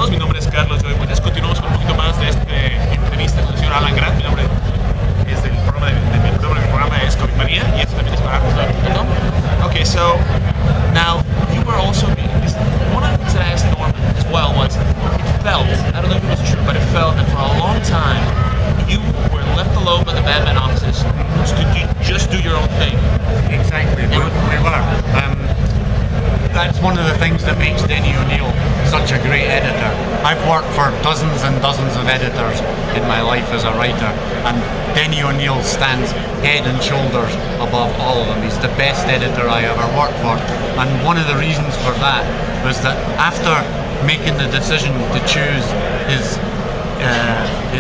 todos, mi nombre es Carlos de Moises. Continuamos con un poquito más de entrevista con el señor Alant. Mi nombre es del programa mi programa es Comic María y esto también es para Arcos.com. Okay, so now you were also one of the things that I asked Norman as well was it felt, I don't know if it was true, but it felt that for a long time you were left alone by the Batman offices to just do your own thing. Exactly, we were. That's one of the things that makes Denny O'Neil such a great editor. I've worked for dozens and dozens of editors in my life as a writer, and Denny O'Neil stands head and shoulders above all of them. He's the best editor I ever worked for, and one of the reasons for that was that after making the decision to choose his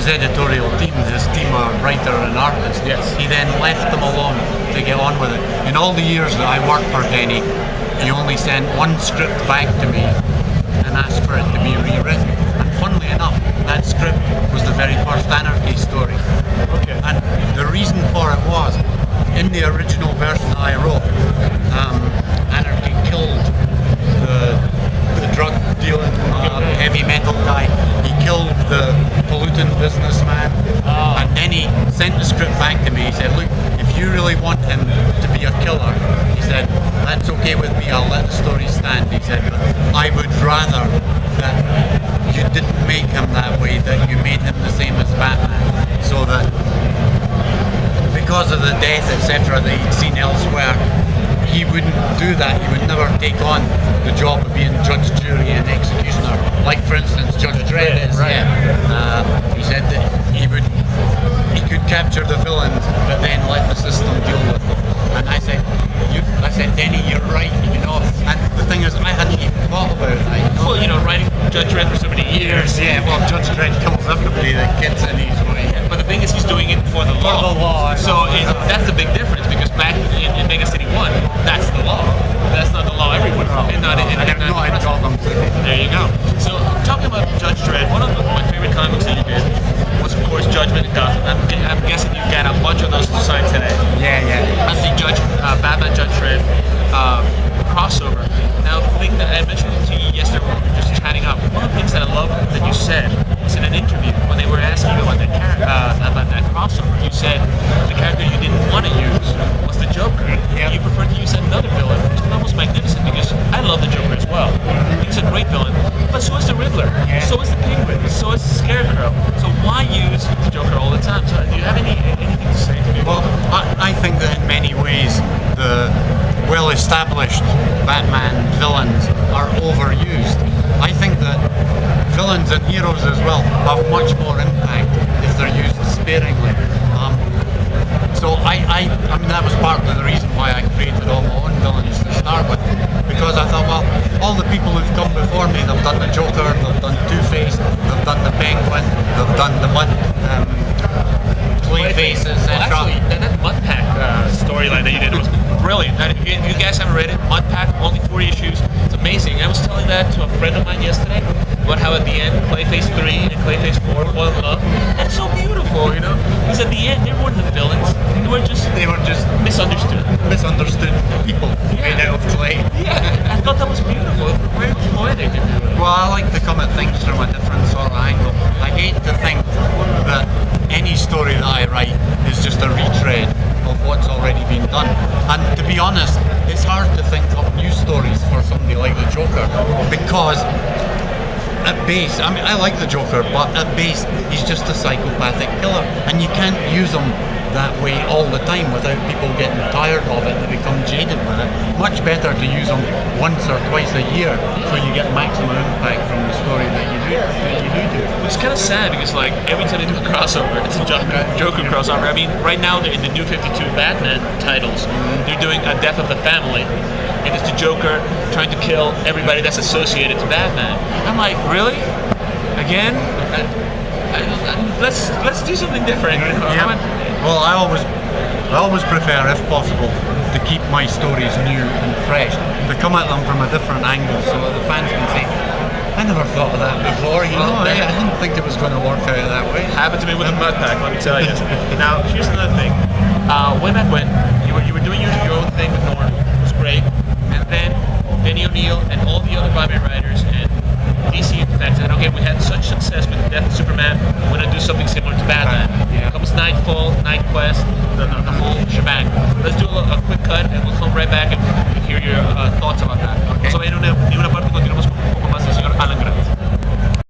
editorial team, his team of writer and artist, yes, he then left them alone to get on with it. In all the years that I worked for Denny, he only sent one script back to me and asked for it to be rewritten. And funnily enough, that script was the very first Anarchy story. Okay. And the reason for it was, in the original version that I wrote, Anarchy killed the drug dealing heavy metal guy. He killed the polluting businessman. And then he sent the script back to me. He said, look, if you really want him to be a killer, he said, that's okay with me, I'll let the story stand. He said, but I would rather that you didn't make him that way, that you made him the same as Batman, so that because of the death, etc., that he'd seen elsewhere, he wouldn't do that. He would never take on the job of being judge, jury and executioner, like for instance Judge Dredd is. Right. Yeah. He said that he could capture the villains, but then let the system deal with them. And I said, Denny, you're right, you know. And the thing is, I hadn't even thought about it. Well, you know, writing Judge Dredd for so many years. Yeah, well, Judge Dredd kills everybody that gets in his way. But the thing is, he's doing it for the law. For the law. So that's the big difference, because back in Mega City 1, that's the law. That's not the law everywhere. I never know I'd call them. There you go. So, talking about Judge Dredd, one of my favorite comics that you did was, of course, Judgment in Gotham. I'm guessing you got a bunch of those signed today. Yeah. That's the Batman Judge Dredd crossover. Now, the thing that I mentioned to you yesterday when we were just chatting up, one of the things that I love that you said was in an interview when they were asking you about that crossover. You said the character you didn't want to use was the Joker. Yep. You preferred to use another villain, which is almost magnificent, because I love the Joker as well. He's a great villain, but so is the Riddler, so is the Penguin, so is the Scarecrow. So why use the Joker all the time? So do you have anything to say to me? Well, I think that in many ways the well-established Batman villains are overused. I think that villains and heroes as well have much more impact if they're used sparingly. So I mean, that was part of the reason why I created all my own villains to start with, because I thought, well, all the people who've come before me, they've done the Joker, they've done Two-Face, they've done the Penguin, they've done the Clayface, etc. Well, actually, that Mudpack storyline that you did was brilliant. Now, if you guys haven't read it, Mudpack, only 4 issues. It's amazing. I was telling that to a friend of mine yesterday about how at the end Clayface 3 and Clayface 4 fall in love. That's so beautiful, you know? Because at the end, they weren't the villains. They were just misunderstood people made out of clay. Yeah, I thought that was beautiful. It was very poetic. Well, I like to come at things from a different sort of angle. I hate to think that any story that I write is just a retread of what's already been done. And to be honest, it's hard to think of new stories for somebody like the Joker, because at base, I mean, I like the Joker, but at base, he's just a psychopathic killer, and you can't use him that way all the time without people getting tired of it and become jaded with it. Much better to use them once or twice a year so you get maximum impact from the story that you do. It's kind of sad because, like, every time they do a crossover, it's a Joker crossover. I mean, right now in the new 52 Batman titles, they're doing a Death of the Family, and it's the Joker trying to kill everybody that's associated to Batman. I'm like, really? Again? Let's do something different. Yeah. Well, I always prefer, if possible, to keep my stories new and fresh, to come at them from a different angle, so that the fans can say, I never thought of that before, you know, I didn't think it was going to work out that way. Happened to me with the Mudpack, let me tell you. Now, here's another thing. Way back when, you were doing your own thing with Norm, it was great, and then Denny O'Neil and all the other Batman writers and DC fans said, okay, we had such success with Death of Superman, we're gonna do something similar to Batman. Comes Nightfall, Night Quest, the whole shebang. Let's do a quick cut, and we'll come right back and